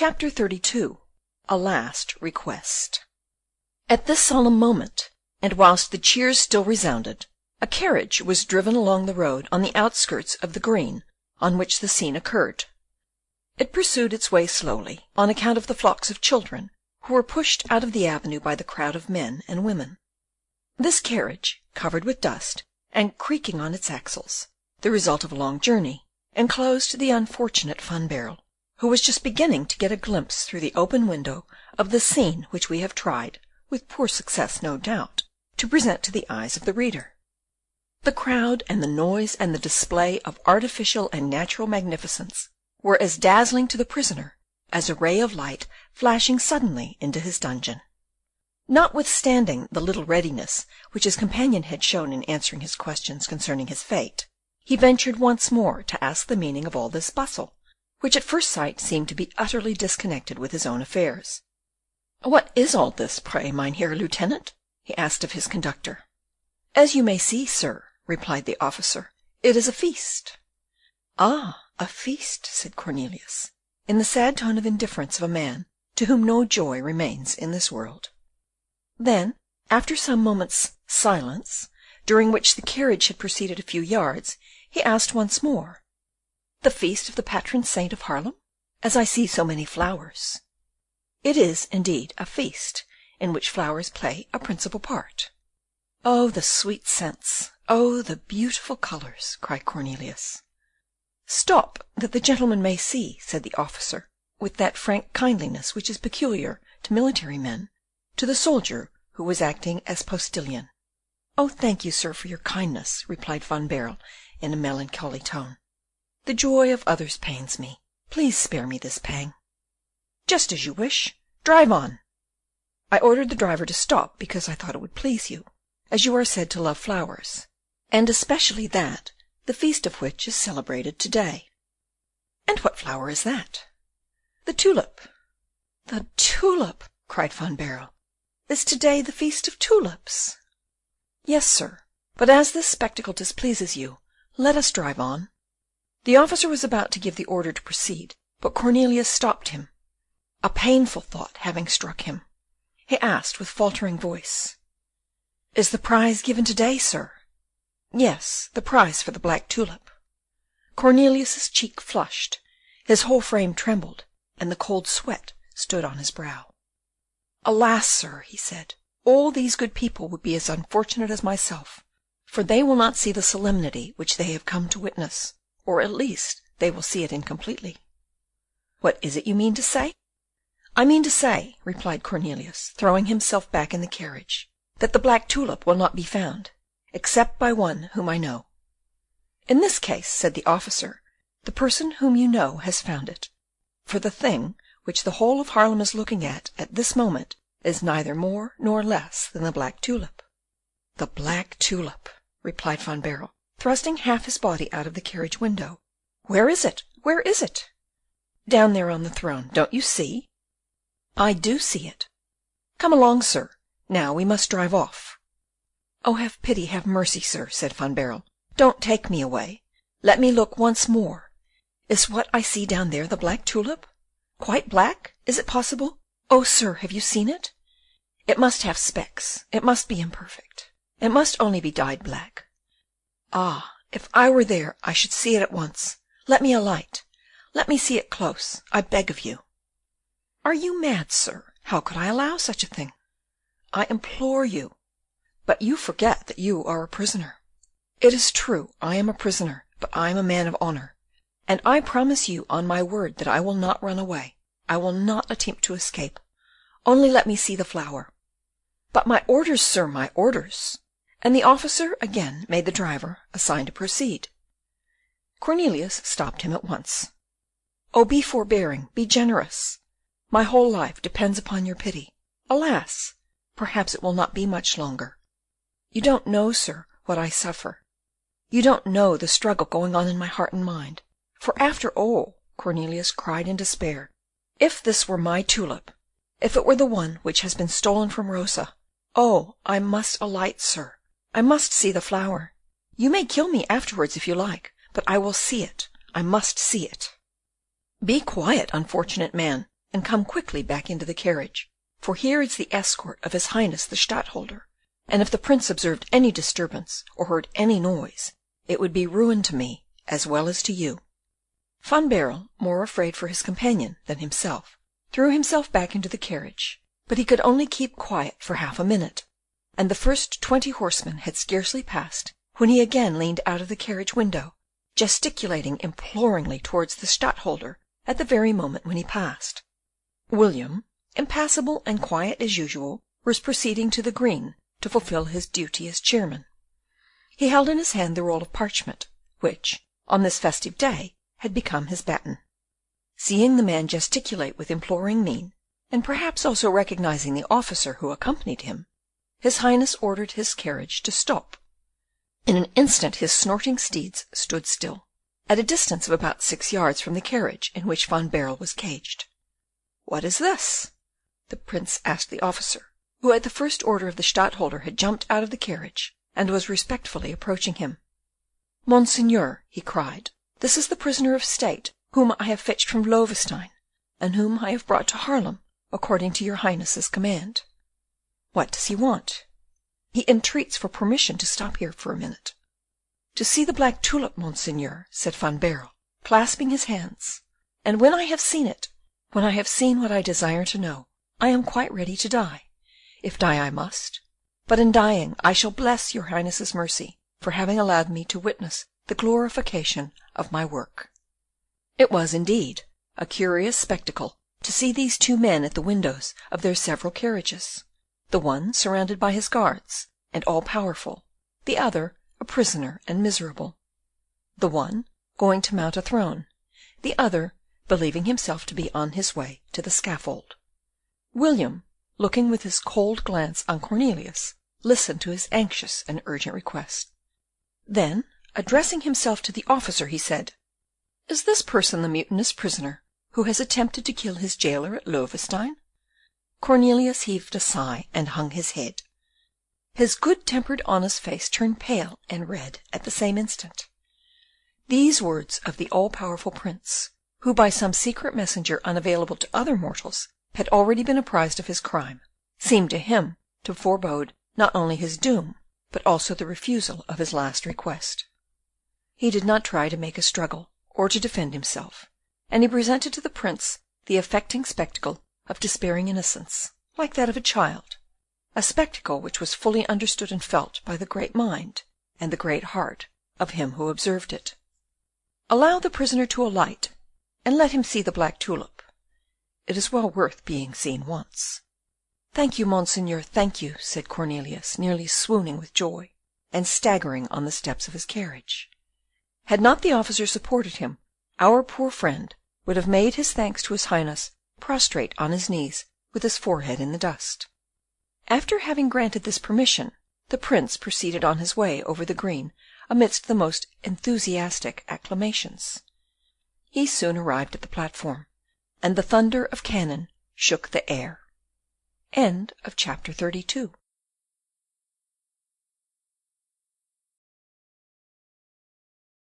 Chapter 32. A Last Request. At this solemn moment, and whilst the cheers still resounded, a carriage was driven along the road on the outskirts of the green on which the scene occurred. It pursued its way slowly, on account of the flocks of children who were pushed out of the avenue by the crowd of men and women. This carriage, covered with dust, and creaking on its axles, the result of a long journey, enclosed the unfortunate Van Baerle, who was just beginning to get a glimpse through the open window of the scene which we have tried, with poor success no doubt, to present to the eyes of the reader. The crowd and the noise and the display of artificial and natural magnificence were as dazzling to the prisoner as a ray of light flashing suddenly into his dungeon. Notwithstanding the little readiness which his companion had shown in answering his questions concerning his fate, he ventured once more to ask the meaning of all this bustle, which at first sight seemed to be utterly disconnected with his own affairs. "What is all this, pray, Mynheer Lieutenant?" he asked of his conductor. "As you may see, sir," replied the officer, "it is a feast." "Ah, a feast," said Cornelius, in the sad tone of indifference of a man to whom no joy remains in this world. Then, after some moments' silence, during which the carriage had proceeded a few yards, he asked once more, "The feast of the patron saint of Haarlem, as I see so many flowers?" "It is, indeed, a feast, in which flowers play a principal part." "Oh, the sweet scents! Oh, the beautiful colours!" cried Cornelius. "Stop, that the gentleman may see," said the officer, with that frank kindliness which is peculiar to military men, to the soldier who was acting as postilion. "Oh, thank you, sir, for your kindness," replied Van Baerle in a melancholy tone. "The joy of others pains me. Please spare me this pang." "Just as you wish. Drive on." "I ordered the driver to stop because I thought it would please you, as you are said to love flowers, and especially that, the feast of which is celebrated to-day." "And what flower is that?" "The tulip." "The tulip!" cried Van Baerle. "Is to-day the feast of tulips?" "Yes, sir, but as this spectacle displeases you, let us drive on." The officer was about to give the order to proceed, but Cornelius stopped him, a painful thought having struck him. He asked with faltering voice, "Is the prize given to-day, sir?" "Yes, the prize for the black tulip." Cornelius's cheek flushed, his whole frame trembled, and the cold sweat stood on his brow. "Alas, sir," he said, "all these good people would be as unfortunate as myself, for they will not see the solemnity which they have come to witness, or at least they will see it incompletely." "What is it you mean to say?" "I mean to say," replied Cornelius, throwing himself back in the carriage, "that the black tulip will not be found, except by one whom I know." "In this case," said the officer, "the person whom you know has found it, for the thing which the whole of Haarlem is looking at this moment is neither more nor less than the black tulip." "The black tulip," replied Van Baerle, thrusting half his body out of the carriage window. "Where is it? Where is it?" "Down there on the throne. Don't you see?" "I do see it." "Come along, sir. Now we must drive off." "Oh, have pity, have mercy, sir," said Van Baerle. "Don't take me away. Let me look once more. Is what I see down there the black tulip? Quite black? Is it possible? Oh, sir, have you seen it? It must have specks. It must be imperfect. It must only be dyed black. Ah, if I were there, I should see it at once. Let me alight. Let me see it close, I beg of you." "Are you mad, sir? How could I allow such a thing?" "I implore you. But you forget that you are a prisoner." "It is true, I am a prisoner, but I am a man of honour, and I promise you on my word that I will not run away. I will not attempt to escape. Only let me see the flower." "But my orders, sir, my orders!" And the officer again made the driver a sign to proceed. Cornelius stopped him at once. "Oh, be forbearing, be generous. My whole life depends upon your pity. Alas! Perhaps it will not be much longer. You don't know, sir, what I suffer. You don't know the struggle going on in my heart and mind. For after all," Cornelius cried in despair, "if this were my tulip, if it were the one which has been stolen from Rosa, oh, I must alight, sir. I must see the flower. You may kill me afterwards if you like, but I will see it. I must see it." "Be quiet, unfortunate man. and come quickly back into the carriage, for here is the escort of his Highness the Stadtholder, and if the Prince observed any disturbance, or heard any noise, it would be ruin to me as well as to you." Van Baerle, more afraid for his companion than himself, threw himself back into the carriage, but he could only keep quiet for half a minute, and the first 20 horsemen had scarcely passed when he again leaned out of the carriage window, gesticulating imploringly towards the Stadtholder at the very moment when he passed. William, impassible and quiet as usual, was proceeding to the green to fulfil his duty as chairman. He held in his hand the roll of parchment, which, on this festive day, had become his baton. Seeing the man gesticulate with imploring mien, and perhaps also recognizing the officer who accompanied him, his Highness ordered his carriage to stop. In an instant his snorting steeds stood still, at a distance of about 6 yards from the carriage in which Van Baerle was caged. "What is this?" the Prince asked the officer, who at the first order of the Stadtholder had jumped out of the carriage, and was respectfully approaching him. "Monseigneur," he cried, "this is the prisoner of state whom I have fetched from Loevestein, and whom I have brought to Haarlem, according to your Highness's command." "What does he want?" "He entreats for permission to stop here for a minute." "To see the black tulip, Monseigneur," said Van Baerle, clasping his hands, "and when I have seen it, when I have seen what I desire to know, I am quite ready to die, if die I must, but in dying I shall bless your Highness's mercy for having allowed me to witness the glorification of my work." It was, indeed, a curious spectacle to see these 2 men at the windows of their several carriages, the one surrounded by his guards, and all-powerful, the other a prisoner and miserable, the one going to mount a throne, the other believing himself to be on his way to the scaffold. William, looking with his cold glance on Cornelius, listened to his anxious and urgent request. Then, addressing himself to the officer, he said, "Is this person the mutinous prisoner who has attempted to kill his jailer at Loevestein?" Cornelius heaved a sigh and hung his head. His good-tempered honest face turned pale and red at the same instant. These words of the all-powerful Prince, who by some secret messenger unavailable to other mortals had already been apprised of his crime, seemed to him to forebode not only his doom, but also the refusal of his last request. He did not try to make a struggle, or to defend himself, and he presented to the Prince the affecting spectacle of despairing innocence, like that of a child, a spectacle which was fully understood and felt by the great mind and the great heart of him who observed it. "Allow the prisoner to alight, and let him see the black tulip. It is well worth being seen once." "Thank you, Monseigneur, thank you," said Cornelius, nearly swooning with joy, and staggering on the steps of his carriage. Had not the officer supported him, our poor friend would have made his thanks to his Highness prostrate on his knees with his forehead in the dust. After having granted this permission, the Prince proceeded on his way over the green amidst the most enthusiastic acclamations. He soon arrived at the platform, and the thunder of cannon shook the air. Chapter 32.